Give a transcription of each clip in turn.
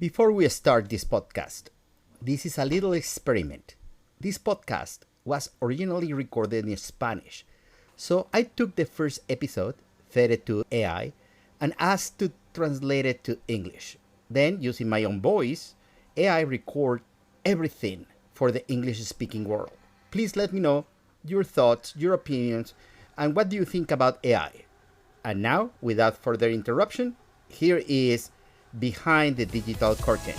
Before we start this podcast, this is a little experiment. This podcast was originally recorded in Spanish, so I took the first episode, fed it to AI, and asked to translate it to English. Then, using my own voice, AI record everything for the English-speaking world. Please let me know your thoughts, your opinions, and what do you think about AI. And now, without further interruption, here is Behind the Digital Curtain.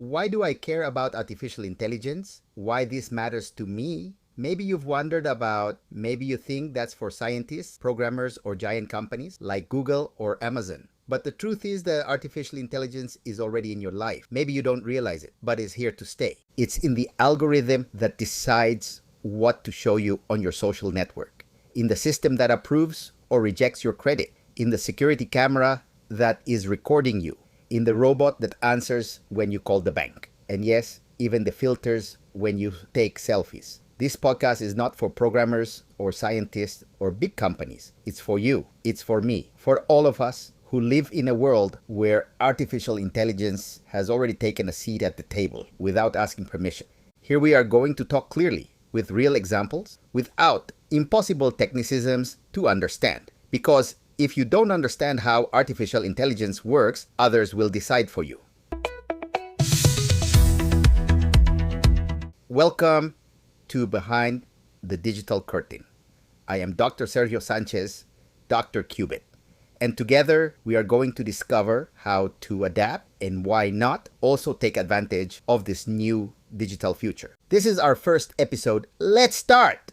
Why do I care about artificial intelligence? Why this matters to me? Maybe you've wondered about, maybe you think that's for scientists, programmers, or giant companies like Google or Amazon. But the truth is that artificial intelligence is already in your life. Maybe you don't realize it, but it's here to stay. It's in the algorithm that decides what to show you on your social network, in the system that approves or rejects your credit, in the security camera that is recording you, in the robot that answers when you call the bank. And yes, even the filters when you take selfies. This podcast is not for programmers or scientists or big companies. It's for you. It's for me. For all of us who live in a world where artificial intelligence has already taken a seat at the table without asking permission. Here we are going to talk clearly with real examples without impossible technicisms to understand. Because if you don't understand how artificial intelligence works, others will decide for you. Welcome to Behind the Digital Curtain. I am Dr. Sergio Sanchez, Dr. Qubit. And together we are going to discover how to adapt and why not also take advantage of this new digital future. This is our first episode. Let's start!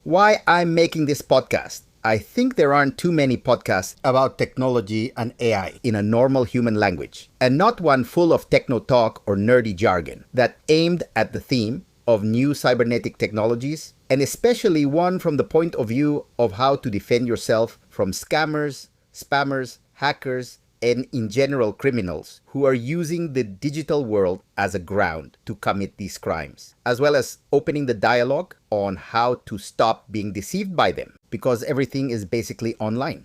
Why I'm making this podcast. I think there aren't too many podcasts about technology and AI in a normal human language, and not one full of techno talk or nerdy jargon that aimed at the theme of new cybernetic technologies, and especially one from the point of view of how to defend yourself from scammers, spammers, hackers, and in general criminals who are using the digital world as a ground to commit these crimes, as well as opening the dialogue on how to stop being deceived by them, because everything is basically online.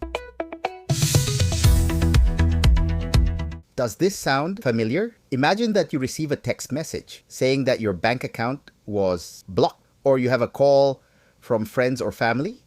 Does this sound familiar? Imagine that you receive a text message saying that your bank account was blocked, or you have a call from friends or family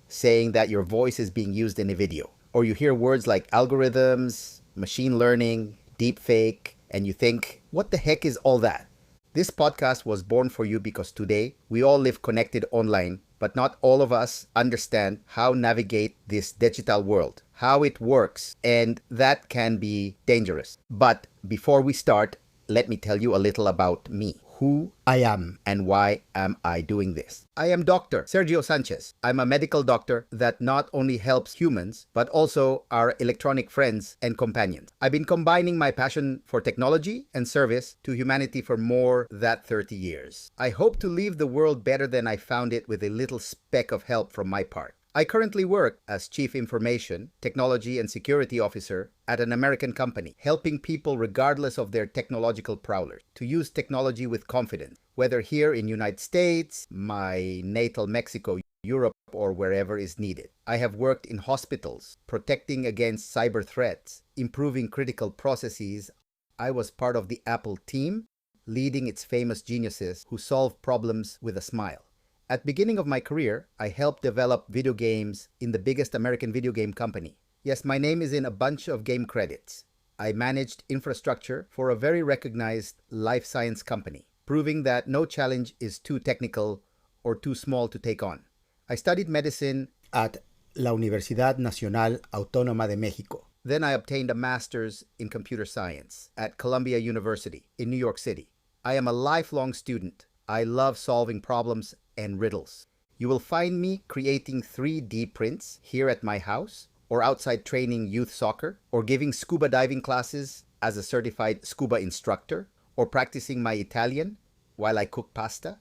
saying that your voice is being used in a video. Or you hear words like algorithms, machine learning, deepfake, and you think, what the heck is all that? This podcast was born for you because today we all live connected online, but not all of us understand how to navigate this digital world, how it works, and that can be dangerous. But before we start, let me tell you a little about me. Who I am and why am I doing this. I am Dr. Sergio Sanchez. I'm a medical doctor that not only helps humans, but also our electronic friends and companions. I've been combining my passion for technology and service to humanity for more than 30 years. I hope to leave the world better than I found it with a little speck of help from my part. I currently work as Chief Information, Technology and Security Officer at an American company, helping people regardless of their technological prowess to use technology with confidence, whether here in United States, my natal Mexico, Europe, or wherever is needed. I have worked in hospitals, protecting against cyber threats, improving critical processes. I was part of the Apple team, leading its famous geniuses who solve problems with a smile. At the beginning of my career, I helped develop video games in the biggest American video game company. Yes, my name is in a bunch of game credits. I managed infrastructure for a very recognized life science company, proving that no challenge is too technical or too small to take on. I studied medicine at la Universidad Nacional Autónoma de México. Then I obtained a master's in computer science at Columbia University in New York City. I am a lifelong student. I love solving problems and riddles. You will find me creating 3D prints here at my house or outside training youth soccer, or giving scuba diving classes as a certified scuba instructor, or practicing my Italian while I cook pasta.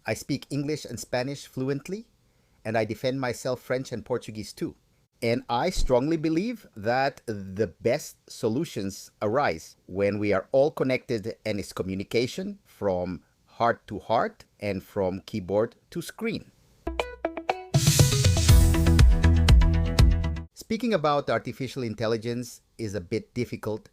I speak English and Spanish fluently, and I defend myself French and Portuguese too. And I strongly believe that the best solutions arise when we are all connected and it's communication from heart to heart and from keyboard to screen. Speaking about artificial intelligence is a bit difficult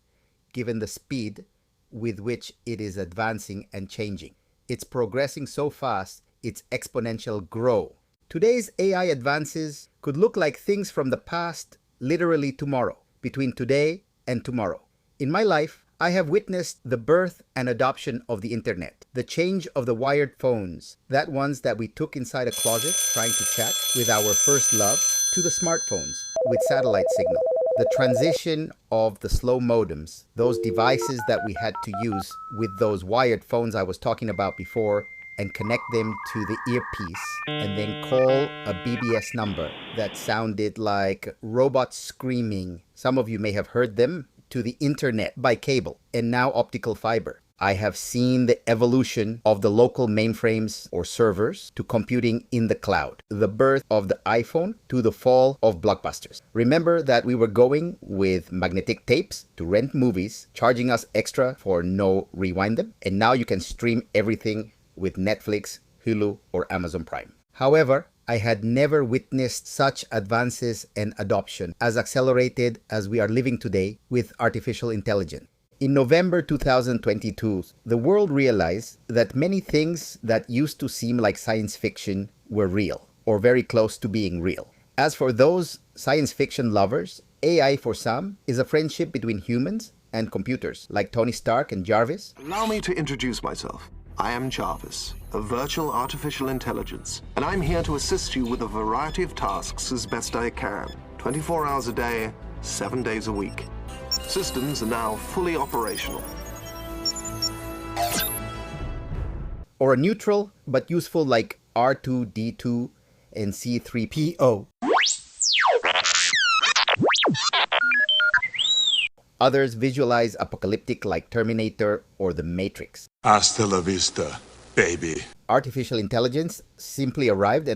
given the speed with which it is advancing and changing. It's progressing so fast, it's exponential growth. Today's AI advances could look like things from the past literally tomorrow, between today and tomorrow. In my life, I have witnessed the birth and adoption of the internet, the change of the wired phones, that ones that we took inside a closet trying to chat with our first love, to the smartphones with satellite signal. The transition of the slow modems, those devices that we had to use with those wired phones I was talking about before, and connect them to the earpiece and then call a BBS number that sounded like robots screaming. Some of you may have heard them, to the internet by cable and now optical fiber. I have seen the evolution of the local mainframes or servers to computing in the cloud, the birth of the iPhone to the fall of blockbusters. Remember that we were going with magnetic tapes to rent movies, charging us extra for no rewind them, and now you can stream everything with Netflix, Hulu, or Amazon Prime. However, I had never witnessed such advances and adoption as accelerated as we are living today with artificial intelligence. In November 2022, the world realized that many things that used to seem like science fiction were real, or very close to being real. As for those science fiction lovers, AI for some is a friendship between humans and computers, like Tony Stark and Jarvis. Allow me to introduce myself. I am Jarvis, a virtual artificial intelligence, and I'm here to assist you with a variety of tasks as best I can. 24 hours a day, 7 days a week. Systems are now fully operational. Or a neutral but useful like R2-D2 and C3PO. Others visualize apocalyptic like Terminator or The Matrix. Hasta la vista, baby. Artificial intelligence simply arrived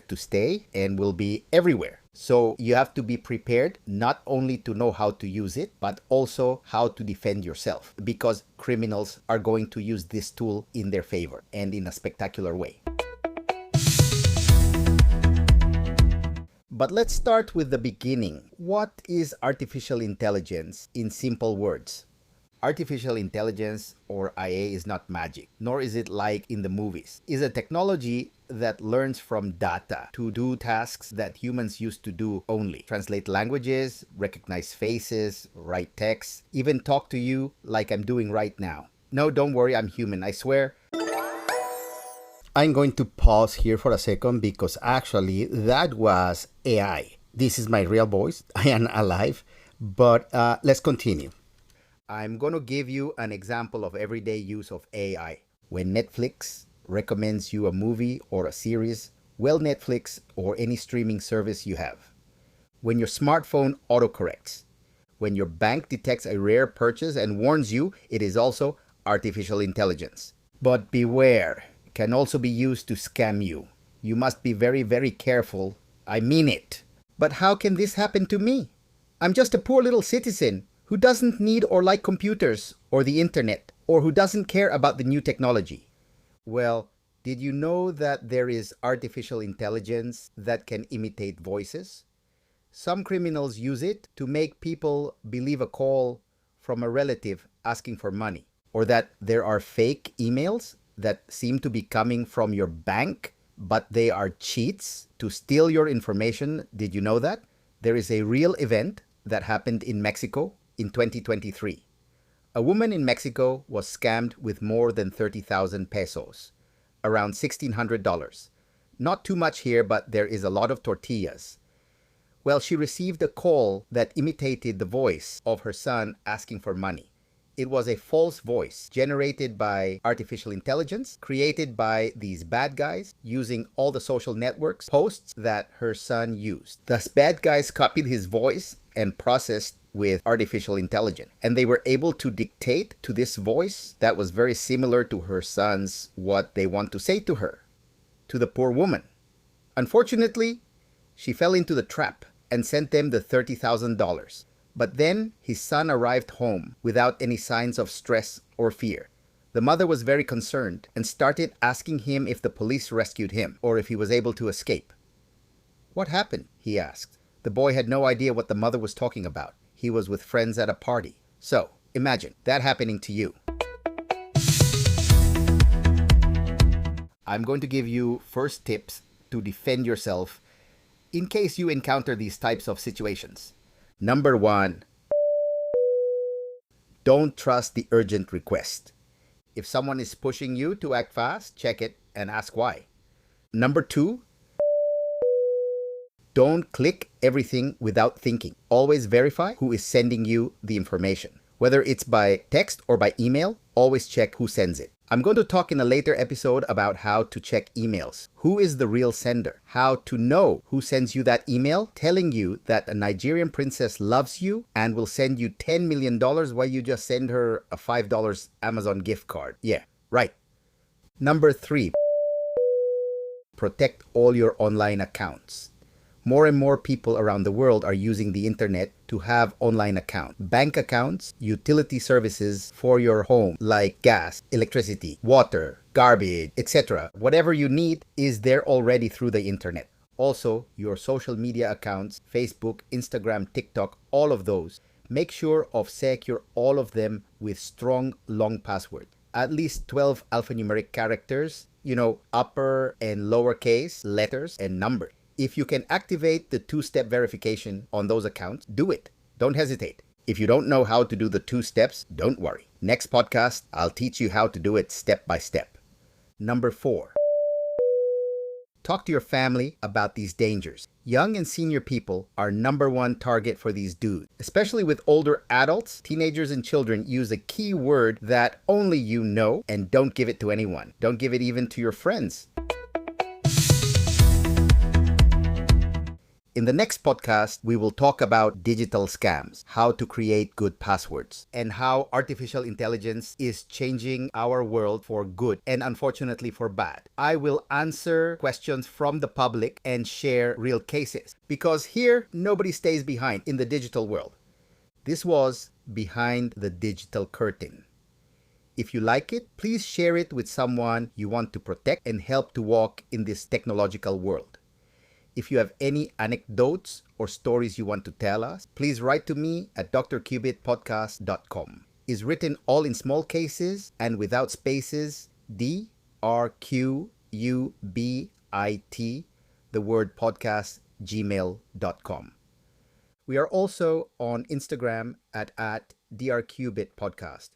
to stay and will be everywhere. So you have to be prepared not only to know how to use it, but also how to defend yourself, because criminals are going to use this tool in their favor and in a spectacular way. But let's start with the beginning. What is artificial intelligence in simple words? Artificial intelligence, or IA, is not magic, nor is it like in the movies. It's a technology that learns from data to do tasks that humans used to do only. Translate languages, recognize faces, write text, even talk to you like I'm doing right now. No, don't worry, I'm human, I swear. I'm going to pause here for a second because actually that was AI. This is my real voice. I am alive, but let's continue. I'm going to give you an example of everyday use of AI. When Netflix recommends you a movie or a series, well, Netflix or any streaming service you have. When your smartphone autocorrects. When your bank detects a rare purchase and warns you, it is also artificial intelligence. But beware, it can also be used to scam you. You must be very, very careful. I mean it. But how can this happen to me? I'm just a poor little citizen who doesn't need or like computers or the internet, or who doesn't care about the new technology. Well, did you know that there is artificial intelligence that can imitate voices? Some criminals use it to make people believe a call from a relative asking for money, or that there are fake emails that seem to be coming from your bank, but they are cheats to steal your information. Did you know that? There is a real event that happened in Mexico in 2023. A woman in Mexico was scammed with more than 30,000 pesos, around $1,600. Not too much here, but there is a lot of tortillas. Well, she received a call that imitated the voice of her son asking for money. It was a false voice generated by artificial intelligence, created by these bad guys using all the social networks posts that her son used. Thus, bad guys copied his voice and processed with artificial intelligence. And they were able to dictate to this voice that was very similar to her son's what they want to say to her, to the poor woman. Unfortunately, she fell into the trap and sent them the $30,000. But then his son arrived home without any signs of stress or fear. The mother was very concerned and started asking him if the police rescued him or if he was able to escape. "What happened?" he asked. The boy had no idea what the mother was talking about. He was with friends at a party. So, imagine that happening to you. I'm going to give you first tips to defend yourself in case you encounter these types of situations. Number 1, don't trust the urgent request. If someone is pushing you to act fast, check it and ask why. Number 2, don't click everything without thinking. Always verify who is sending you the information. Whether it's by text or by email, always check who sends it. I'm going to talk in a later episode about how to check emails. Who is the real sender? How to know who sends you that email telling you that a Nigerian princess loves you and will send you $10 million while you just send her a $5 Amazon gift card. Yeah, right. Number 3, protect all your online accounts. More and more people around the world are using the internet to have online accounts. Bank accounts, utility services for your home like gas, electricity, water, garbage, etc. Whatever you need is there already through the internet. Also, your social media accounts, Facebook, Instagram, TikTok, all of those. Make sure of secure all of them with strong, long passwords. At least 12 alphanumeric characters, upper and lowercase letters and numbers. If you can activate the 2-step verification on those accounts, do it. Don't hesitate. If you don't know how to do the 2 steps, don't worry. Next podcast, I'll teach you how to do it step by step. Number 4, talk to your family about these dangers. Young and senior people are number 1 target for these dudes. Especially with older adults, teenagers and children use a key word that only you know and don't give it to anyone. Don't give it even to your friends. In the next podcast, we will talk about digital scams, how to create good passwords, and how artificial intelligence is changing our world for good and unfortunately for bad. I will answer questions from the public and share real cases because here, nobody stays behind in the digital world. This was Behind the Digital Curtain. If you like it, please share it with someone you want to protect and help to walk in this technological world. If you have any anecdotes or stories you want to tell us, please write to me at drcubitpodcast.com. It's written all in small cases and without spaces, DRQUBIT, the word podcast, gmail.com. We are also on Instagram at drcubitpodcast.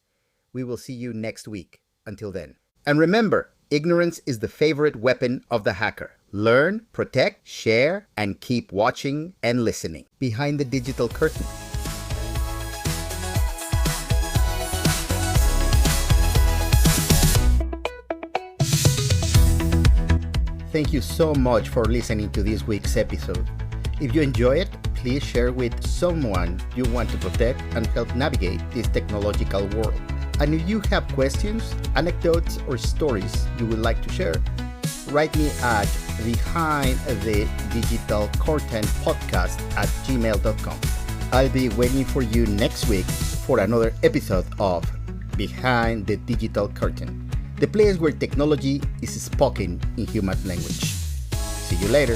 We will see you next week. Until then. And remember, ignorance is the favorite weapon of the hacker. Learn, protect, share, and keep watching and listening. Behind the Digital Curtain. Thank you so much for listening to this week's episode. If you enjoy it, please share with someone you want to protect and help navigate this technological world. And if you have questions, anecdotes, or stories you would like to share, write me at behindthedigitalcurtainpodcast@gmail.com. I'll be waiting for you next week for another episode of Behind the Digital Curtain, the place where technology is spoken in human language. See you later.